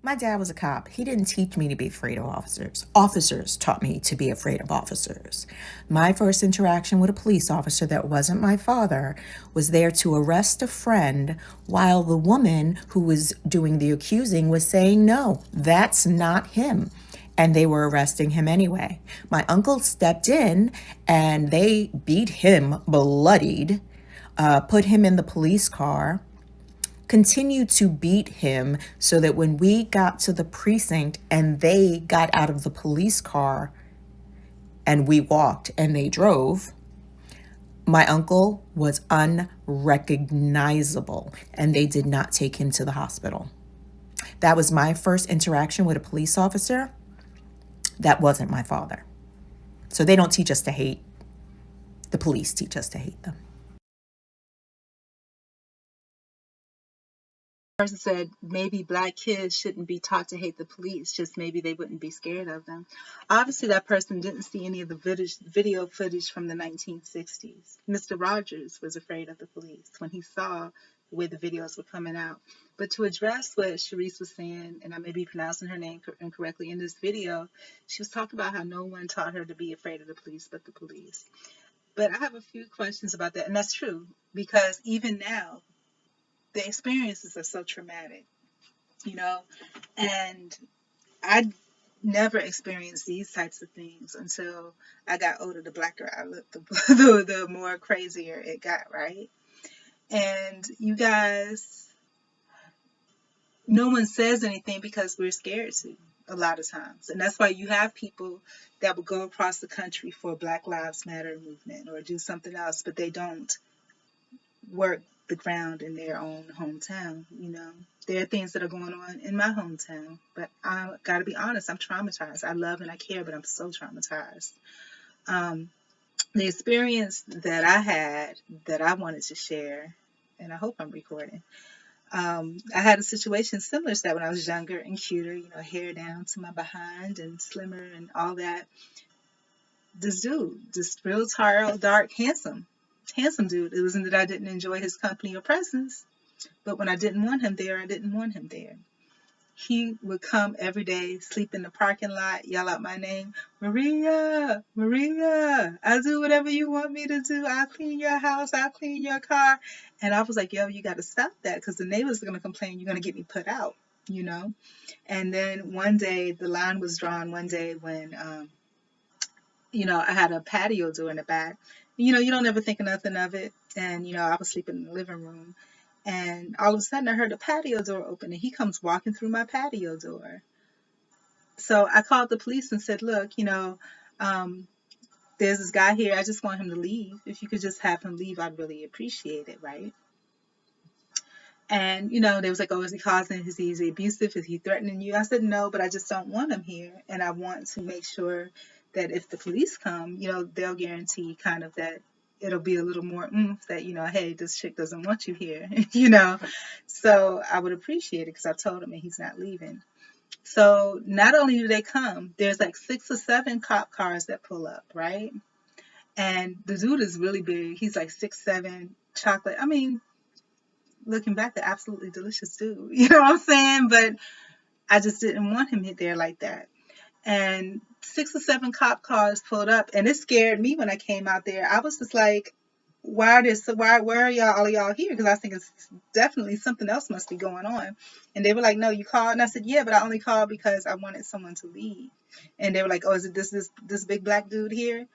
My dad was a cop. He didn't teach me to be afraid of officers. Officers taught me to be afraid of officers. My first interaction with a police officer that wasn't my father was there to arrest a friend while the woman who was doing the accusing was saying, no, that's not him. And they were arresting him anyway. My uncle stepped in and they beat him bloodied, put him in the police car, continued to beat him so that when we got to the precinct and they got out of the police car and we walked and they drove, my uncle was unrecognizable and they did not take him to the hospital. That was my first interaction with a police officer. That wasn't my father. So they don't teach us to hate. The police teach us to hate them. Person said maybe black kids shouldn't be taught to hate the police, just maybe they wouldn't be scared of them. Obviously, that person didn't see any of the video footage from the 1960s. Mr. Rogers was afraid of the police when he saw the way the videos were coming out. But to address what Sharice was saying, and I may be pronouncing her name incorrectly in this video, she was talking about how no one taught her to be afraid of the police but the police. But I have a few questions about that, and that's true, because even now, the experiences are so traumatic, you know, and I never experienced these types of things until I got older. The blacker I looked, the more crazier it got, right? And you guys, no one says anything because we're scared to a lot of times. And that's why you have people that will go across the country for Black Lives Matter movement or do something else, but they don't work the ground in their own hometown. There are things that are going on in my hometown, but I gotta be honest, I'm traumatized. I love and I care, but I'm so traumatized. The experience that I had that I wanted to share, and I hope I'm recording. I had a situation similar to that when I was younger and cuter, hair down to my behind and slimmer and all that. This dude, this real tall, dark, handsome dude. It wasn't that I didn't enjoy his company or presence, but when I didn't want him there, I didn't want him there. He would come every day, sleep in the parking lot, yell out my name, Maria, Maria, I'll do whatever you want me to do. I'll clean your house, I'll clean your car. And I was like, yo, you got to stop that because the neighbors are going to complain. You're going to get me put out, And then one day, the line was drawn one day when, I had a patio door in the back. You don't ever think of nothing of it. And, I was sleeping in the living room. And all of a sudden, I heard the patio door open, and he comes walking through my patio door. So I called the police and said, look, there's this guy here. I just want him to leave. If you could just have him leave, I'd really appreciate it, right? And, they was like, oh, is he causing, is he abusive? Is he threatening you? I said, no, but I just don't want him here. And I want to make sure that if the police come, they'll guarantee kind of that it'll be a little more that, hey, this chick doesn't want you here, So I would appreciate it because I told him that he's not leaving. So not only do they come, there's like 6 or 7 cop cars that pull up, right? And the dude is really big. He's like 6'7", chocolate. I mean, looking back, the absolutely delicious dude. You know what I'm saying? But I just didn't want him there like that. And 6 or 7 cop cars pulled up, and it scared me when I came out there. I was just like, why are y'all, all of y'all here? Because I think it's definitely something else must be going on. And they were like, no, you called? And I said, yeah, but I only called because I wanted someone to leave. And they were like, oh, is it this big black dude here?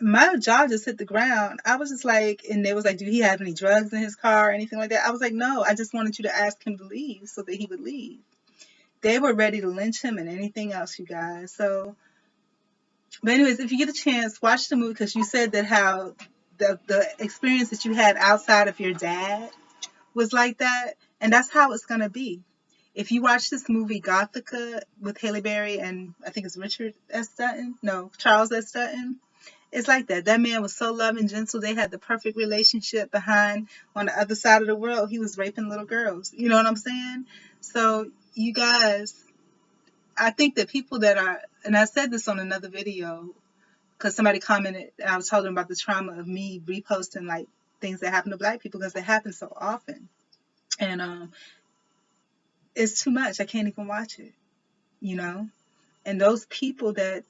My jaw just hit the ground. I was just like, and they was like, do he have any drugs in his car or anything like that? I was like, no, I just wanted you to ask him to leave so that he would leave. They were ready to lynch him and anything else, you guys. So, but anyways, if you get a chance, watch the movie because you said that how the experience that you had outside of your dad was like that, and that's how it's gonna be. If you watch this movie Gothica with Halle Berry and I think it's Charles S. Dutton, it's like that. That man was so loving, gentle. They had the perfect relationship behind on the other side of the world. He was raping little girls. You know what I'm saying? So you guys, I think that people that are, and I said this on another video because somebody commented, I was telling them about the trauma of me reposting like things that happen to black people because they happen so often. And it's too much. I can't even watch it, you know? And those people that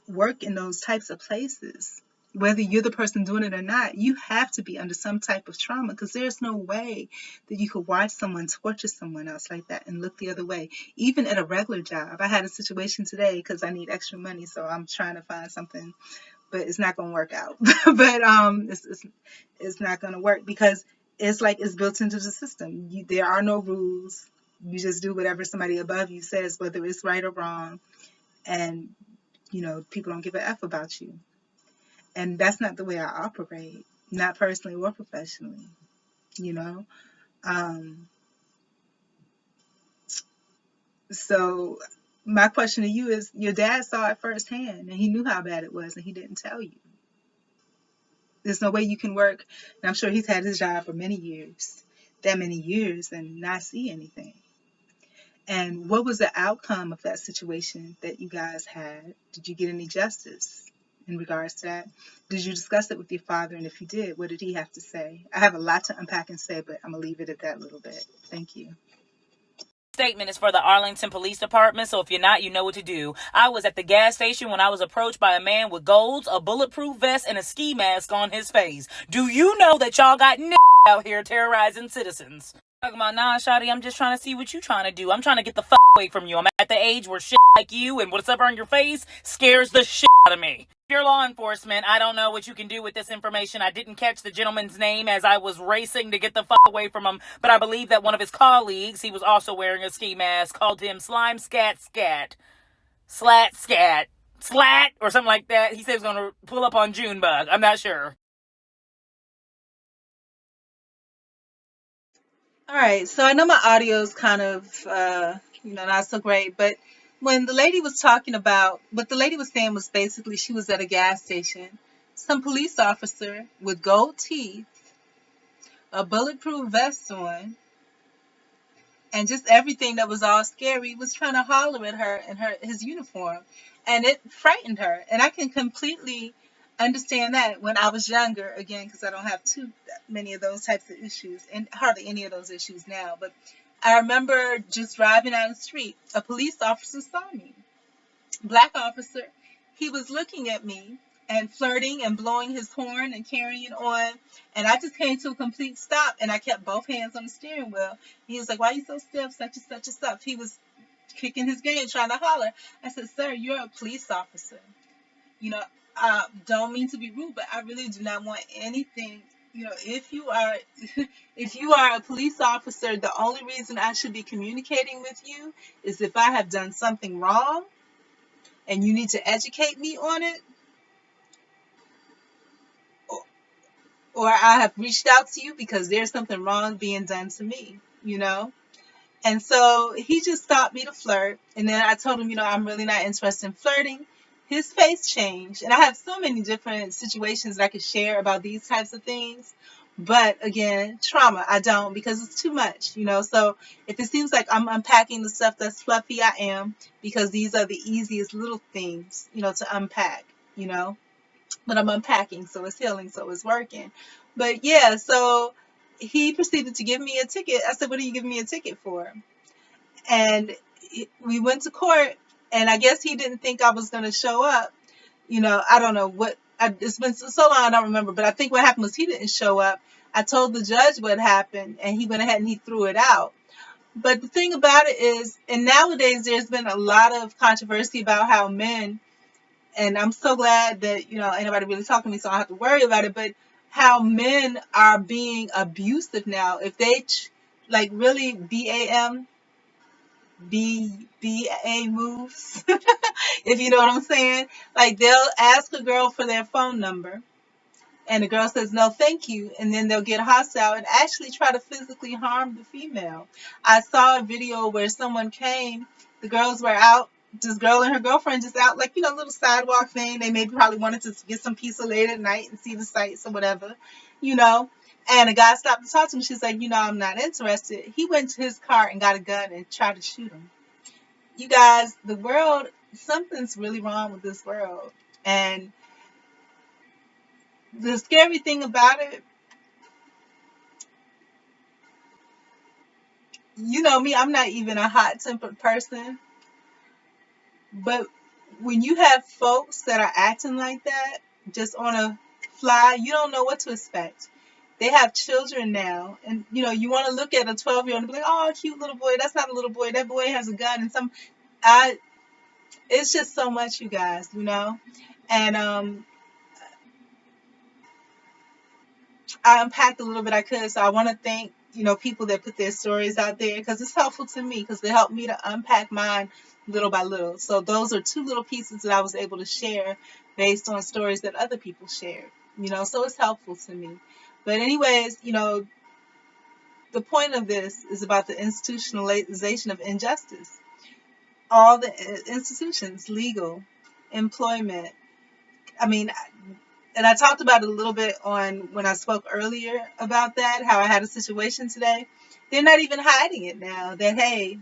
work in those types of places, whether you're the person doing it or not, you have to be under some type of trauma, because there's no way that you could watch someone torture someone else like that and look the other way. Even at a regular job, I had a situation today because I need extra money, so I'm trying to find something, but it's not going to work out. But it's not going to work because it's like it's built into the system. There are no rules. You just do whatever somebody above you says, whether it's right or wrong, and people don't give a F about you. And that's not the way I operate, not personally or professionally, you know? Um, so my question to you is, your dad saw it firsthand and he knew how bad it was and he didn't tell you. There's no way you can work. And I'm sure he's had his job for many years, that many years, and not see anything. And what was the outcome of that situation that you guys had? Did you get any justice in regards to that? Did you discuss it with your father? And if you did, what did he have to say? I have a lot to unpack and say, but I'm going to leave it at that little bit. Thank you. Statement is for the Arlington Police Department, so if you're not, you know what to do. I was at the gas station when I was approached by a man with golds, a bulletproof vest, and a ski mask on his face. Do you know that y'all got out here terrorizing citizens? Talking about, nah, shawty, I'm just trying to see what you trying to do. I'm trying to get the fuck away from you. I'm at the age where shit like you and what's up on your face scares the shit out of me. If you're law enforcement, I don't know what you can do with this information. I didn't catch the gentleman's name as I was racing to get the fuck away from him, but I believe that one of his colleagues, he was also wearing a ski mask, called him Slime Scat Scat. Slat Scat. Slat, or something like that. He said he was going to pull up on Junebug. I'm not sure. All right. So I know my audio is kind of, not so great, but when the lady was talking about, what the lady was saying was basically she was at a gas station. Some police officer with gold teeth, a bulletproof vest on, and just everything that was all scary was trying to holler at her in his uniform, and it frightened her. And I can completely understand that when I was younger, again, because I don't have too many of those types of issues and hardly any of those issues now. But I remember just driving down the street, a police officer saw me, black officer. He was looking at me and flirting and blowing his horn and carrying on. And I just came to a complete stop and I kept both hands on the steering wheel. He was like, "Why are you so stiff? Such and such and stuff." He was kicking his game, trying to holler. I said, "Sir, you're a police officer. You know, don't mean to be rude, but I really do not want anything. If you are, if you are a police officer, the only reason I should be communicating with you is if I have done something wrong and you need to educate me on it, or, or I have reached out to you because there's something wrong being done to me. And so he just stopped me to flirt. And then I told him, I'm really not interested in flirting. His face changed. And I have so many different situations that I could share about these types of things. But again, trauma, I don't, because it's too much. So if it seems like I'm unpacking the stuff that's fluffy, I am, because these are the easiest little things, to unpack. But I'm unpacking, so it's healing, so it's working. But yeah, so he proceeded to give me a ticket. I said, "What are you giving me a ticket for?" And we went to court, and I guess he didn't think I was going to show up. I don't know what. It's been so long, I don't remember. But I think what happened was he didn't show up. I told the judge what happened, and he went ahead and he threw it out. But the thing about it is, and nowadays there's been a lot of controversy about how men, and I'm so glad that ain't nobody really talking to me, so I don't have to worry about it. But how men are being abusive now. If they like really BA moves, if you know what I'm saying, like they'll ask a girl for their phone number, and the girl says no, thank you, and then they'll get hostile and actually try to physically harm the female. I saw a video where someone came, the girls were out, this girl and her girlfriend just out, like little sidewalk thing. They maybe probably wanted to get some pizza late at night and see the sights or whatever, you know. And a guy stopped to talk to him. She's like, I'm not interested. He went to his car and got a gun and tried to shoot him. You guys, the world, something's really wrong with this world. And the scary thing about it, you know me, I'm not even a hot-tempered person, but when you have folks that are acting like that, just on a fly, you don't know what to expect. They have children now, and you want to look at a 12-year-old and be like, "Oh, cute little boy." That's not a little boy. That boy has a gun, and I. It's just so much, you guys, and I unpacked a little bit I could, so I want to thank people that put their stories out there because it's helpful to me because they help me to unpack mine little by little. So those are two little pieces that I was able to share based on stories that other people shared. So it's helpful to me. But anyways, the point of this is about the institutionalization of injustice. All the institutions, legal, employment. I mean, and I talked about it a little bit on when I spoke earlier about that, how I had a situation today. They're not even hiding it now that, hey,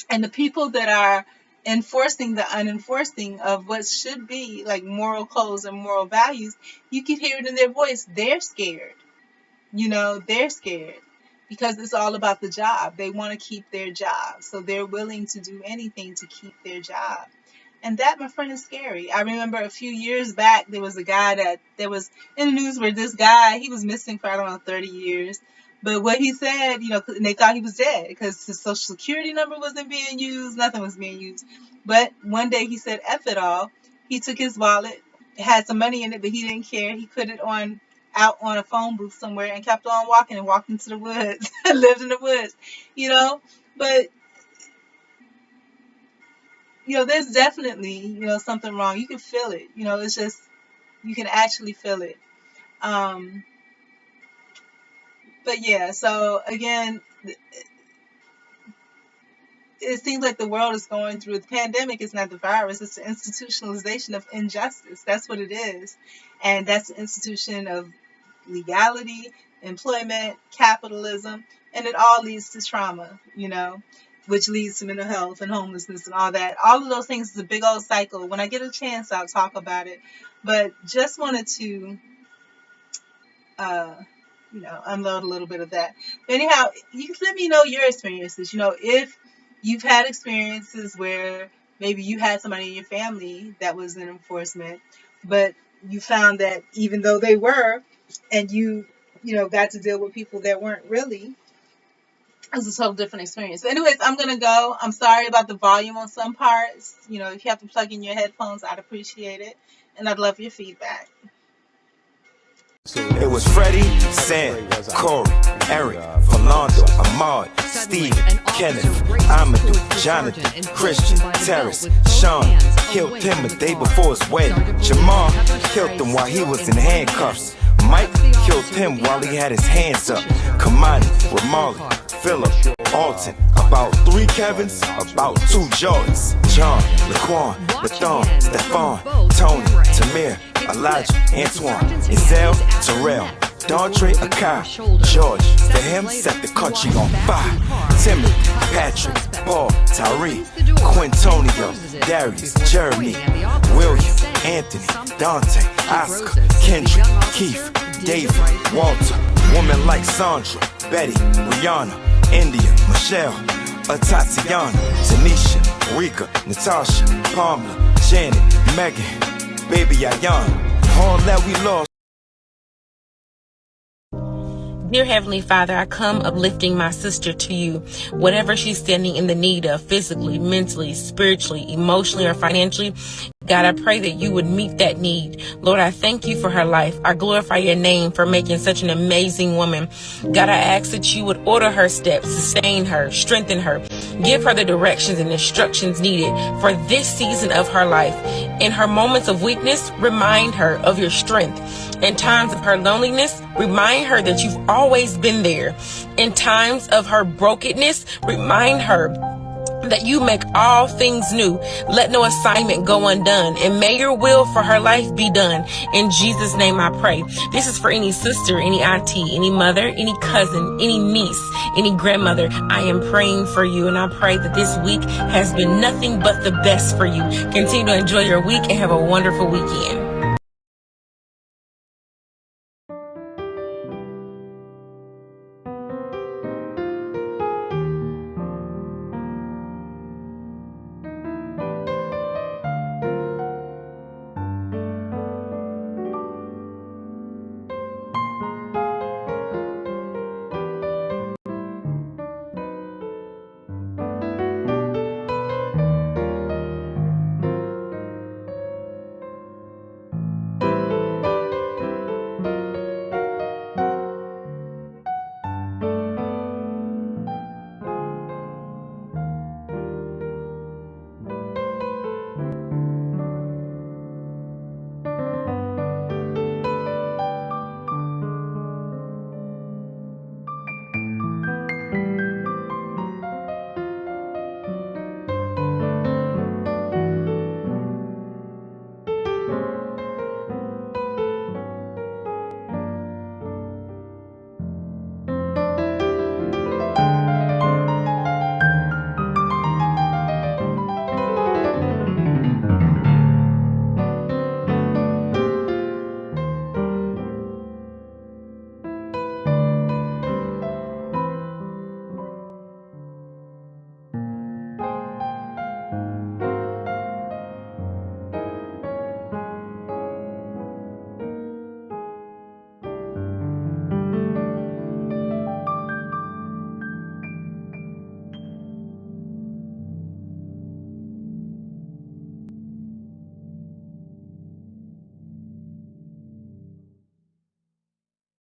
and the people that are enforcing the unenforcing of what should be like moral codes and moral values, you can hear it in their voice. They're scared. They're scared because it's all about the job. They want to keep their job. So they're willing to do anything to keep their job. And that, my friend, is scary. I remember a few years back, there was a guy that was in the news where this guy, he was missing for, I don't know, 30 years. But what he said, and they thought he was dead because his social security number wasn't being used. Nothing was being used. But one day he said, F it all. He took his wallet, it had some money in it, but he didn't care. He put it out on a phone booth somewhere and kept on walking and walked into the woods, lived in the woods, But there's definitely, something wrong. You can feel it. It's just, you can actually feel it. But yeah, so again, it seems like the world is going through, the pandemic is not the virus, it's the institutionalization of injustice. That's what it is. And that's the institution of legality, employment, capitalism, and it all leads to trauma, which leads to mental health and homelessness and all that. All of those things is a big old cycle. When I get a chance, I'll talk about it. But just wanted to, unload a little bit of that. But anyhow, you can let me know your experiences. If you've had experiences where maybe you had somebody in your family that was in enforcement, but you found that even though they were, and you got to deal with people that weren't really, it was a total different experience. But anyways, I'm gonna go. I'm sorry about the volume on some parts. If you have to plug in your headphones, I'd appreciate it, and I'd love your feedback. It was Freddie, Sam, Corey, Eric, Philando, Ahmad, Steve, Kenneth, Amadou, Jonathan, Christian, Terrace, Sean. Killed him a day before his wedding. Jamal killed him while he was in handcuffs. Mike killed him while he had his hands up. Kamani, Ramali, Philip, Alton. About 3 Kevins, about 2 Jordans. John, Laquan, Lathon, Stephon, Tony, Tamir, Elijah, Antoine, Izelle, Terrell, Dondre, Akai, George. For him, set the country on fire. Timothy, Patrick, Paul, Tyree, Quintonio, Darius, Jeremy, William, Anthony, Dante, Oscar, Kendrick, Keith, David, Walter. Women like Sandra, Betty, Rihanna, India, Michelle, Tatiana, Tanisha, Rika, Natasha, Pamela, Janet, Megan, Baby Ayan, all that we lost. Dear Heavenly Father, I come uplifting my sister to you, whatever she's standing in the need of, physically, mentally, spiritually, emotionally, or financially. God, I pray that you would meet that need. Lord, I thank you for her life. I glorify your name for making such an amazing woman. God, I ask that you would order her steps, sustain her, strengthen her, give her the directions and instructions needed for this season of her life. In her moments of weakness, remind her of your strength. In times of her loneliness, remind her that you've always been there. In times of her brokenness, remind her that you make all things new. Let no assignment go undone, and may your will for her life be done. In Jesus' name I pray. This is for any sister, any auntie, any mother, any cousin, any niece, any grandmother. I am praying for you, and I pray that this week has been nothing but the best for you. Continue to enjoy your week and have a wonderful weekend.